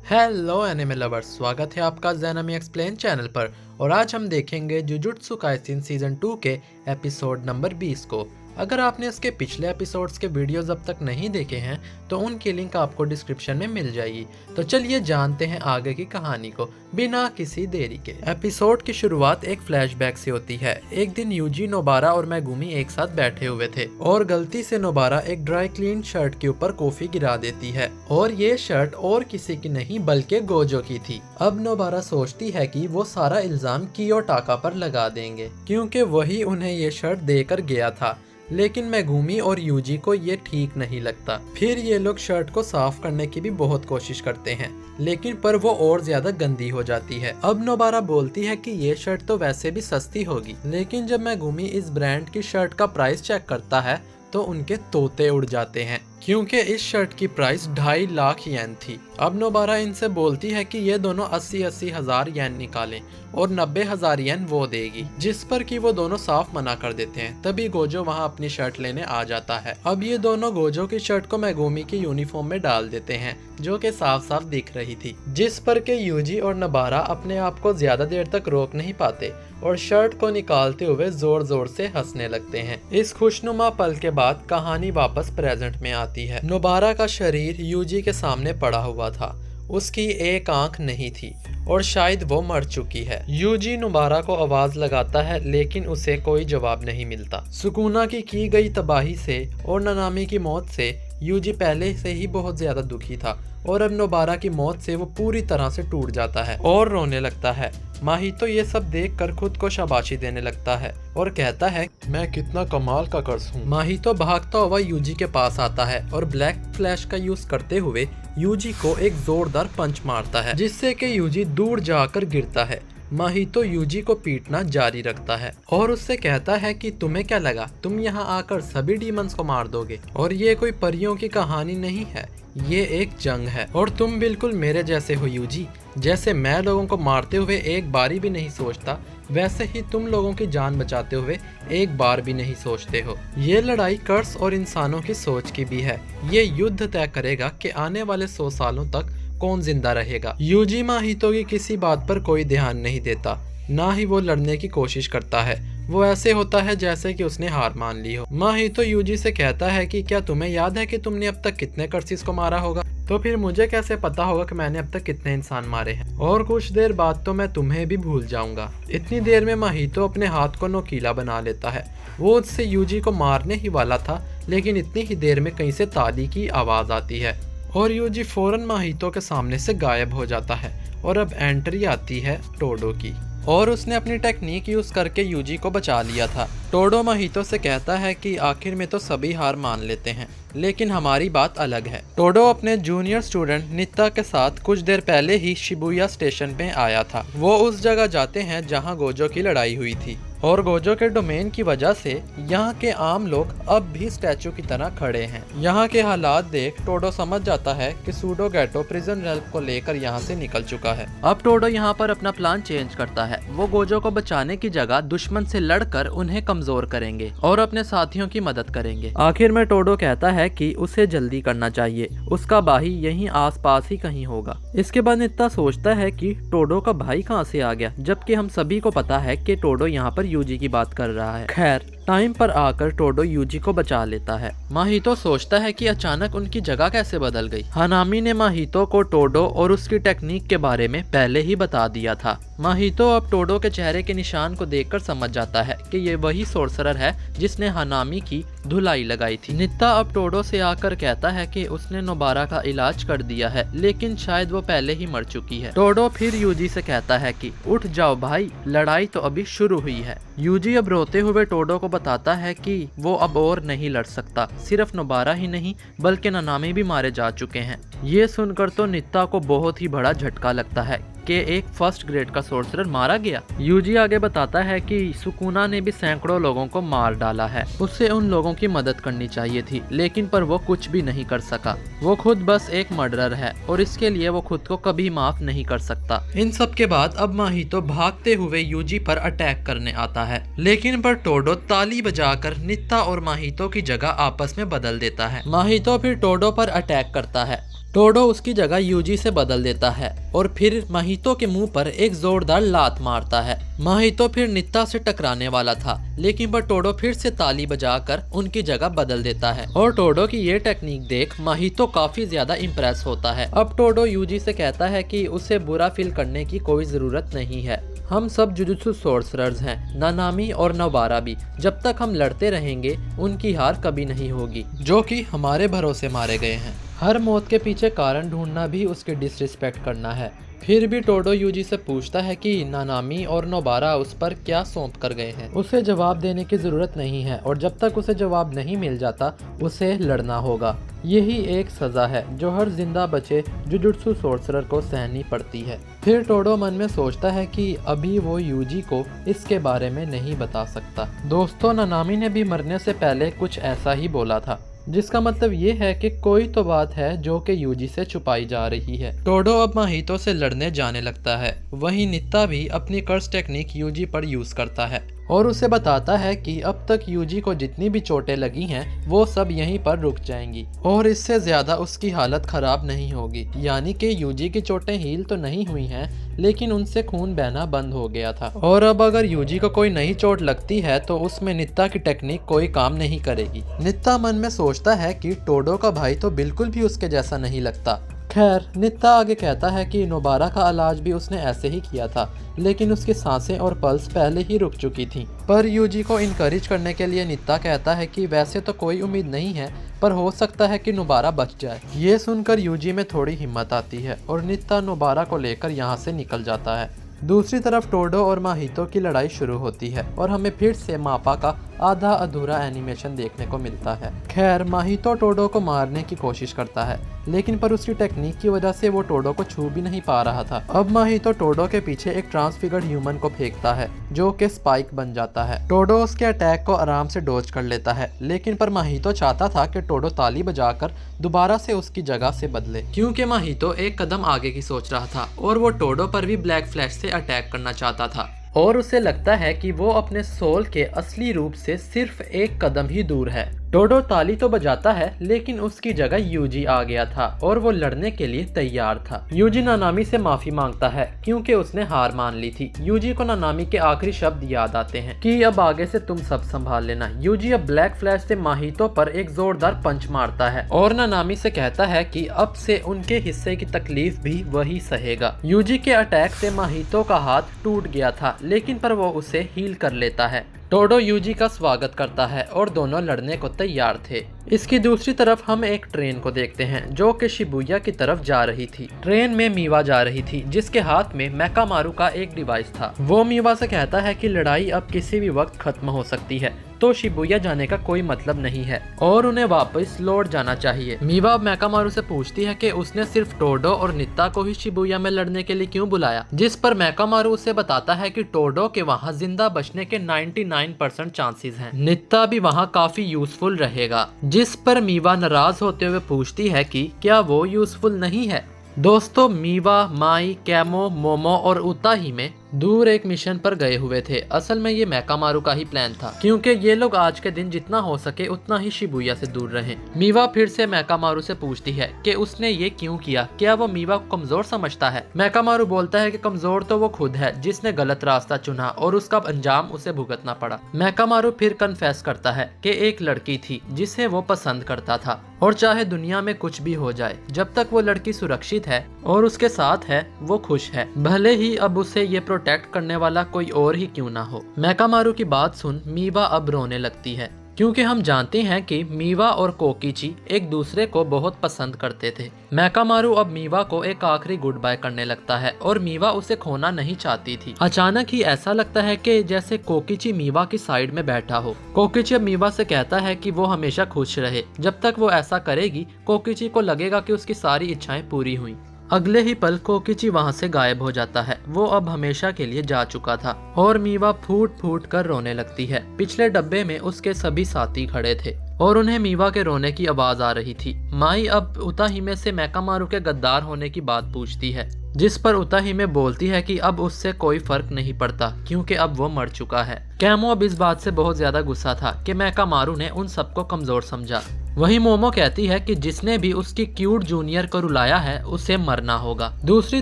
Hello anime lovers, स्वागत है आपका ज़ेनामी एक्सप्लेन चैनल पर। और आज हम देखेंगे जुजुत्सु काइसेन सीजन 2 के एपिसोड नंबर 20 को। अगर आपने इसके पिछले एपिसोड्स के वीडियोस अब तक नहीं देखे हैं तो उनकी लिंक आपको डिस्क्रिप्शन में मिल जाएगी। तो चलिए जानते हैं आगे की कहानी को बिना किसी देरी के। एपिसोड की शुरुआत एक फ्लैशबैक से होती है। एक दिन यूजी, नोबारा और मेगुमी एक साथ बैठे हुए थे और गलती से नोबारा एक ड्राई क्लीन शर्ट के ऊपर कॉफी गिरा देती है और ये शर्ट और किसी की नहीं बल्कि गोजो की थी। अब नोबारा सोचती है कि वो सारा इल्जाम कियोटाका पर लगा देंगे क्योंकि वही उन्हें ये शर्ट देकर गया था, लेकिन मेगुमी और यूजी को ये ठीक नहीं लगता। फिर ये लोग शर्ट को साफ करने की भी बहुत कोशिश करते हैं, लेकिन पर वो और ज्यादा गंदी हो जाती है। अब नोबारा बोलती है कि ये शर्ट तो वैसे भी सस्ती होगी, लेकिन जब मेगुमी इस ब्रांड की शर्ट का प्राइस चेक करता है तो उनके तोते उड़ जाते हैं क्योंकि इस शर्ट की प्राइस 2.5 लाख येन थी। अब नोबारा इनसे बोलती है कि ये दोनों 80-80 हजार येन निकालें और 90,000 येन वो देगी, जिस पर कि वो दोनों साफ मना कर देते हैं। तभी गोजो वहाँ अपनी शर्ट लेने आ जाता है। अब ये दोनों गोजो की शर्ट को मेगुमी की यूनिफॉर्म में डाल देते हैं जो कि साफ साफ दिख रही थी, जिस पर के यूजी और नोबारा अपने आप को ज्यादा देर तक रोक नहीं पाते और शर्ट को निकालते हुए जोर जोर से हंसने लगते हैं। इस खुशनुमा पल के बाद कहानी वापस प्रेजेंट में आती है। नोबारा का शरीर यूजी के सामने पड़ा हुआ था, उसकी एक आंख नहीं थी और शायद वो मर चुकी है। यूजी नोबारा को आवाज लगाता है लेकिन उसे कोई जवाब नहीं मिलता। सुकुना की गई तबाही से और ननामी की मौत से यूजी पहले से ही बहुत ज्यादा दुखी था और अब नोबारा की मौत से वो पूरी तरह से टूट जाता है और रोने लगता है। माहितो ये सब देखकर खुद को शाबाशी देने लगता है और कहता है, मैं कितना कमाल का कर्स हूँ। माहितो भागता हुआ यूजी के पास आता है और ब्लैक फ्लैश का यूज करते हुए यूजी को एक जोरदार पंच मारता है, जिससे कि यूजी दूर जाकर गिरता है। माहितो यूजी को पीटना जारी रखता है और उससे कहता है कि तुम्हें क्या लगा तुम यहाँ आकर सभी डीमंस को मार दोगे, और ये कोई परियों की कहानी नहीं है, ये एक जंग है और तुम बिल्कुल मेरे जैसे हो यूजी। जैसे मैं लोगों को मारते हुए एक बारी भी नहीं सोचता, वैसे ही तुम लोगों की जान बचाते हुए एक बार भी नहीं सोचते हो। ये लड़ाई कर्स और इंसानों की सोच की भी है। ये युद्ध तय करेगा कि आने वाले 100 सालों तक कौन जिंदा रहेगा। यूजी माहितो की किसी बात पर कोई ध्यान नहीं देता, ना ही वो लड़ने की कोशिश करता है। वो ऐसे होता है जैसे कि उसने हार मान ली हो। माहितो यूजी से कहता है कि क्या तुम्हें याद है कि तुमने अब तक कितने कर्सिस को मारा होगा? तो फिर मुझे कैसे पता होगा कि मैंने अब तक कितने इंसान मारे हैं, और कुछ देर बाद तो मैं तुम्हें भी भूल जाऊंगा। इतनी देर में माहितो अपने हाथ को नोकीला बना लेता है। वो उससे यूजी को मारने ही वाला था, लेकिन इतनी ही देर में कहीं से ताली की आवाज आती है और यूजी फौरन माहितो के सामने से गायब हो जाता है। और अब एंट्री आती है टोडो की, और उसने अपनी टेक्निक यूज करके यूजी को बचा लिया था। टोडो माहितो से कहता है कि आखिर में तो सभी हार मान लेते हैं, लेकिन हमारी बात अलग है। टोडो अपने जूनियर स्टूडेंट नित्ता के साथ कुछ देर पहले ही शिबुया स्टेशन पे आया था। वो उस जगह जाते हैं जहां गोजो की लड़ाई हुई थी, और गोजो के डोमेन की वजह से यहाँ के आम लोग अब भी स्टैचू की तरह खड़े हैं। यहाँ के हालात देख टोडो समझ जाता है कि सूडो गैटो प्रिजन रेल्प को लेकर यहाँ से निकल चुका है। अब टोडो यहाँ पर अपना प्लान चेंज करता है। वो गोजो को बचाने की जगह दुश्मन से लड़कर उन्हें कमजोर करेंगे और अपने साथियों की मदद करेंगे। आखिर में टोडो कहता है कि उसे जल्दी करना चाहिए, उसका भाई यहीं आसपास ही कहीं होगा। इसके बाद नित्ता सोचता है कि टोडो का भाई कहाँ से आ गया, जबकि हम सभी को पता है कि टोडो यहाँ पर यूजी की बात कर रहा है। खैर, टाइम पर आकर टोडो यूजी को बचा लेता है। माहितो सोचता है कि अचानक उनकी जगह कैसे बदल गई। हानामी ने माहितो को टोडो और उसकी टेक्निक के बारे में पहले ही बता दिया था। माहितो अब टोडो के चेहरे के निशान को देखकर समझ जाता है कि ये वही सोर्सरर है जिसने हानामी की धुलाई लगाई थी। नित्ता अब टोडो से आकर कहता है कि उसने नोबारा का इलाज कर दिया है, लेकिन शायद वो पहले ही मर चुकी है। टोडो फिर यूजी से कहता है कि उठ जाओ भाई, लड़ाई तो अभी शुरू हुई है। यूजी अब रोते हुए टोडो को बताता है कि वो अब और नहीं लड़ सकता। सिर्फ नोबारा ही नहीं बल्कि ननामी भी मारे जा चुके हैं। ये सुनकर तो नित्ता को बहुत ही बड़ा झटका लगता है कि एक फर्स्ट ग्रेड का सोर्सरर मारा गया। यूजी आगे बताता है कि सुकुना ने भी सैकड़ों लोगों को मार डाला है, उसे उन लोगों की मदद करनी चाहिए थी, लेकिन पर वो कुछ भी नहीं कर सका। वो खुद बस एक मर्डरर है और इसके लिए वो खुद को कभी माफ नहीं कर सकता। इन सब के बाद अब माहितो भागते हुए यूजी पर अटैक करने आता है, लेकिन पर टोडो ताली बजाकर नित्ता और माहितो की जगह आपस में बदल देता है। माहितो फिर टोडो पर अटैक करता है टोडो उसकी जगह यूजी से बदल देता है और फिर माहितो के मुंह पर एक जोरदार लात मारता है। माहितो फिर नित्ता से टकराने वाला था, लेकिन पर टोडो फिर से ताली बजाकर उनकी जगह बदल देता है और टोडो की ये टेक्निक देख माहितो काफी ज्यादा इम्प्रेस होता है। अब टोडो यूजी से कहता है कि उसे बुरा फील करने की कोई जरूरत नहीं है, हम सब जुजुत्सु सोर्सरर्स हैं, नानामी और नोबारा भी। जब तक हम लड़ते रहेंगे उनकी हार कभी नहीं होगी, जो कि हमारे भरोसे मारे गए हैं। हर मौत के पीछे कारण ढूंढना भी उसकी डिसरिस्पेक्ट करना है। फिर भी टोडो यूजी से पूछता है कि नानामी और नोबारा उस पर क्या सौंप कर गए हैं। उसे जवाब देने की जरूरत नहीं है और जब तक उसे जवाब नहीं मिल जाता उसे लड़ना होगा। यही एक सजा है जो हर जिंदा बचे जुजुत्सु सोर्सरर को सहनी पड़ती है। फिर टोडो मन में सोचता है कि अभी वो यूजी को इसके बारे में नहीं बता सकता। दोस्तों, नानामी ने भी मरने से पहले कुछ ऐसा ही बोला था, जिसका मतलब ये है कि कोई तो बात है जो कि यूजी से छुपाई जा रही है। टोडो अब माहितो से लड़ने जाने लगता है। वहीं नित्ता भी अपनी कर्स टेक्निक यूजी पर यूज करता है और उसे बताता है कि अब तक यूजी को जितनी भी चोटें लगी हैं वो सब यहीं पर रुक जाएंगी और इससे ज्यादा उसकी हालत खराब नहीं होगी। यानी कि यूजी की चोटें हील तो नहीं हुई हैं, लेकिन उनसे खून बहना बंद हो गया था और अब अगर यूजी को कोई नई चोट लगती है तो उसमें नित्ता की टेक्निक कोई काम नहीं करेगी। नित्ता मन में सोचता है कि टोडो का भाई तो बिल्कुल भी उसके जैसा नहीं लगता। खैर, नित्ता आगे कहता है कि नोबारा का इलाज भी उसने ऐसे ही किया था, लेकिन उसकी सांसें और पल्स पहले ही रुक चुकी थीं। पर यूजी को इनकरेज करने के लिए नित्ता कहता है कि वैसे तो कोई उम्मीद नहीं है, पर हो सकता है कि नोबारा बच जाए। ये सुनकर यूजी में थोड़ी हिम्मत आती है और नित्ता नोबारा को लेकर यहाँ से निकल जाता है। दूसरी तरफ टोडो और माहितो की लड़ाई शुरू होती है और हमें फिर से मापा का आधा अधूरा एनिमेशन देखने को मिलता है। खैर, माहितो टोडो को मारने की कोशिश करता है, लेकिन पर उसकी टेक्निक की वजह से वो टोडो को छू भी नहीं पा रहा था। अब माहितो टोडो के पीछे एक ट्रांसफिगर्ड ह्यूमन को फेंकता है जो कि स्पाइक बन जाता है। टोडो उसके अटैक को आराम से डॉज कर लेता है, लेकिन पर माहितो चाहता था कि टोडो ताली बजाकर दोबारा से उसकी जगह से बदले, क्योंकि माहितो एक कदम आगे की सोच रहा था और वो टोडो पर भी ब्लैक फ्लैश से अटैक करना चाहता था और उसे लगता है कि वो अपने सोल के असली रूप से सिर्फ एक कदम ही दूर है। टोडो ताली तो बजाता है, लेकिन उसकी जगह यूजी आ गया था और वो लड़ने के लिए तैयार था। यूजी नानामी से माफी मांगता है क्योंकि उसने हार मान ली थी। यूजी को नानामी के आखिरी शब्द याद आते हैं कि अब आगे से तुम सब संभाल लेना। यूजी अब ब्लैक फ्लैश से माहितो पर एक जोरदार पंच मारता है और नानामी से कहता है कि अब से उनके हिस्से की तकलीफ भी वही सहेगा। यूजी के अटैक से माहितो का हाथ टूट गया था, लेकिन पर वो उसे हील कर लेता है। टोडो यूजी का स्वागत करता है और दोनों लड़ने को तैयार थे। इसकी दूसरी तरफ हम एक ट्रेन को देखते हैं जो कि शिबुया की तरफ जा रही थी। ट्रेन में मीवा जा रही थी जिसके हाथ में मेकामारू का एक डिवाइस था। वो मीवा से कहता है कि लड़ाई अब किसी भी वक्त खत्म हो सकती है, तो शिबुया जाने का कोई मतलब नहीं है और उन्हें वापस लौट जाना चाहिए। मीवा मेकामारू से पूछती है कि उसने सिर्फ टोडो और नित्ता को ही शिबुया में लड़ने के लिए क्यों बुलाया, जिस पर मेकामारू उसे बताता है कि टोडो के वहाँ जिंदा बचने के 99% चांसेस हैं। नित्ता भी वहाँ काफी यूजफुल रहेगा, जिस पर मीवा नाराज होते हुए पूछती है कि क्या वो यूजफुल नहीं है। दोस्तों, मीवा, माई, कैमो, मोमो और उताही में दूर एक मिशन पर गए हुए थे। असल में ये मेकामारू का ही प्लान था, क्योंकि ये लोग आज के दिन जितना हो सके उतना ही शिबुया से दूर रहें। मीवा फिर से मेकामारू से पूछती है कि उसने ये क्यों किया, क्या वो मीवा को कमजोर समझता है। मेकामारू बोलता है कि कमजोर तो वो खुद है जिसने गलत रास्ता चुना और उसका अंजाम उसे भुगतना पड़ा। मेकामारू फिर कन्फेस करता है कि एक लड़की थी जिसे वो पसंद करता था और चाहे दुनिया में कुछ भी हो जाए, जब तक वो लड़की सुरक्षित है और उसके साथ है वो खुश है, भले ही अब उसे ये प्रोटेक्ट करने वाला कोई और ही क्यों ना हो। मेकामारू की बात सुन मीवा अब रोने लगती है, क्योंकि हम जानते हैं कि मीवा और कोकिची एक दूसरे को बहुत पसंद करते थे। मेकामारू अब मीवा को एक आखिरी गुड बाय करने लगता है और मीवा उसे खोना नहीं चाहती थी। अचानक ही ऐसा लगता है कि जैसे कोकिची मीवा की साइड में बैठा हो। कोकिची अब मीवा से कहता है कि वो हमेशा खुश रहे। जब तक वो ऐसा करेगी, कोकिची को लगेगा कि उसकी सारी इच्छाएं पूरी हुई। अगले ही पल कोकिची वहां से गायब हो जाता है। वो अब हमेशा के लिए जा चुका था और मीवा फूट फूट कर रोने लगती है। पिछले डब्बे में उसके सभी साथी खड़े थे और उन्हें मीवा के रोने की आवाज आ रही थी। माई अब उताहिमे से मेकामारू के गद्दार होने की बात पूछती है, जिस पर उताहिमे बोलती है कि अब उससे कोई फर्क नहीं पड़ता क्योंकि अब वो मर चुका है। कैमो अब इस बात से बहुत ज्यादा गुस्सा था कि मेकामारू ने उन सबको कमजोर समझा। वहीं मोमो कहती है कि जिसने भी उसकी क्यूट जूनियर को रुलाया है उसे मरना होगा। दूसरी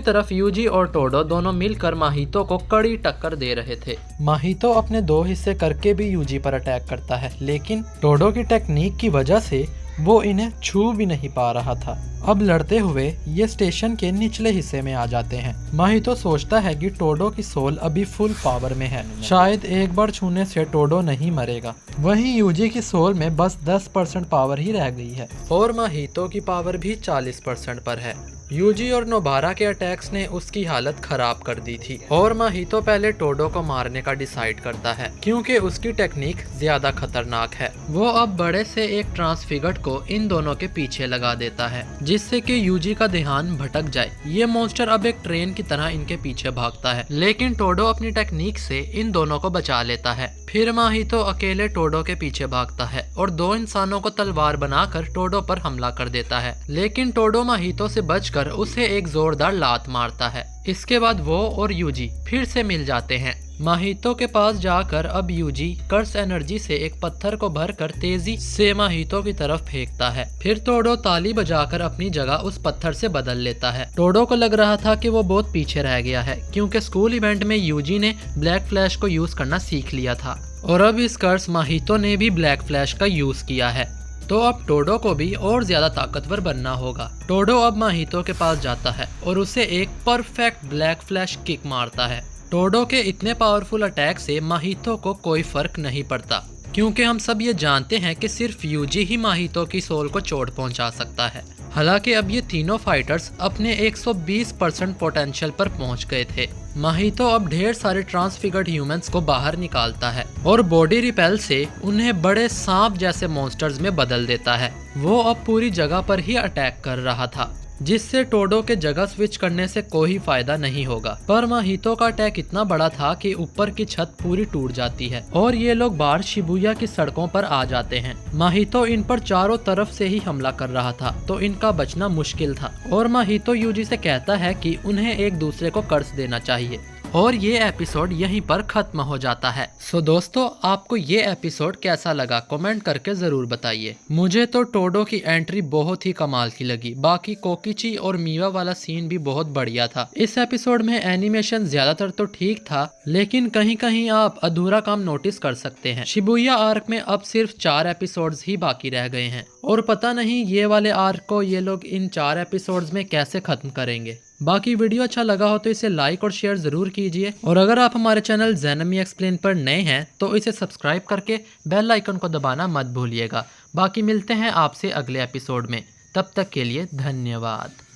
तरफ यूजी और टोडो दोनों मिलकर माहितो को कड़ी टक्कर दे रहे थे। माहितो अपने 2 हिस्से करके भी यूजी पर अटैक करता है, लेकिन टोडो की टेक्निक की वजह से वो इन्हें छू भी नहीं पा रहा था। अब लड़ते हुए ये स्टेशन के निचले हिस्से में आ जाते हैं। माहितो सोचता है कि टोडो की सोल अभी फुल पावर में है, शायद एक बार छूने से टोडो नहीं मरेगा। वहीं यूजी की सोल में बस 10% पावर ही रह गई है और माहितो की पावर भी 40% पर है। यूजी और नोबारा के अटैक्स ने उसकी हालत खराब कर दी थी और माहितो पहले टोडो को मारने का डिसाइड करता है क्योंकि उसकी टेक्निक ज्यादा खतरनाक है। वो अब बड़े से एक ट्रांसफिगर्ड को इन दोनों के पीछे लगा देता है जिससे कि यूजी का ध्यान भटक जाए। ये मॉन्स्टर अब एक ट्रेन की तरह इनके पीछे भागता है, लेकिन टोडो अपनी टेक्निक से इन दोनों को बचा लेता है। फिर माहितो अकेले टोडो के पीछे भागता है और 2 इंसानों को तलवार बनाकर टोडो पर हमला कर देता है, लेकिन टोडो माहितो से बचकर उसे एक जोरदार लात मारता है। इसके बाद वो और यूजी फिर से मिल जाते हैं। माहितो के पास जाकर अब यूजी कर्स एनर्जी से एक पत्थर को भरकर तेजी से माहितो की तरफ फेंकता है। फिर टोडो ताली बजाकर अपनी जगह उस पत्थर से बदल लेता है। टोडो को लग रहा था कि वो बहुत पीछे रह गया है क्योंकि स्कूल इवेंट में यूजी ने ब्लैक फ्लैश को यूज करना सीख लिया था और अब इस कर्स माहितो ने भी ब्लैक फ्लैश का यूज किया है, तो अब टोडो को भी और ज्यादा ताकतवर बनना होगा। टोडो अब माहितो के पास जाता है और उसे एक परफेक्ट ब्लैक फ्लैश किक मारता है। टोडो के इतने पावरफुल अटैक से माहितो को कोई फर्क नहीं पड़ता क्योंकि हम सब ये जानते हैं कि सिर्फ यूजी ही माहितो की सोल को चोट पहुंचा सकता है। हालांकि अब ये तीनों फाइटर्स अपने 120% पोटेंशियल पर पहुंच गए थे। माहितो अब ढेर सारे ट्रांसफिगर्ड ह्यूमंस को बाहर निकालता है और बॉडी रिपेल से उन्हें बड़े सांप जैसे मॉन्स्टर्स में बदल देता है। वो अब पूरी जगह पर ही अटैक कर रहा था जिससे टोडो के जगह स्विच करने से कोई फायदा नहीं होगा। पर माहितो का अटैक इतना बड़ा था कि ऊपर की छत पूरी टूट जाती है और ये लोग बाहर शिबुया की सड़कों पर आ जाते हैं। माहितो इन पर चारों तरफ से ही हमला कर रहा था तो इनका बचना मुश्किल था और माहितो यूजी से कहता है कि उन्हें एक दूसरे को कर्ज देना चाहिए और ये एपिसोड यहीं पर खत्म हो जाता है। सो दोस्तों, आपको ये एपिसोड कैसा लगा कमेंट करके जरूर बताइए। मुझे तो टोडो की एंट्री बहुत ही कमाल की लगी। बाकी कोकिची और मीवा वाला सीन भी बहुत बढ़िया था। इस एपिसोड में एनिमेशन ज्यादातर तो ठीक था, लेकिन कहीं कहीं आप अधूरा काम नोटिस कर सकते हैं। शिबुया आर्क में अब सिर्फ 4 एपिसोड्स ही बाकी रह गए हैं और पता नहीं ये वाले आर्क को ये लोग इन 4 एपिसोड्स में कैसे खत्म करेंगे। बाकी वीडियो अच्छा लगा हो तो इसे लाइक और शेयर जरूर कीजिए और अगर आप हमारे चैनल ज़ेनामी एक्सप्लेन पर नए हैं तो इसे सब्सक्राइब करके बेल आइकन को दबाना मत भूलिएगा। बाकी मिलते हैं आपसे अगले एपिसोड में, तब तक के लिए धन्यवाद।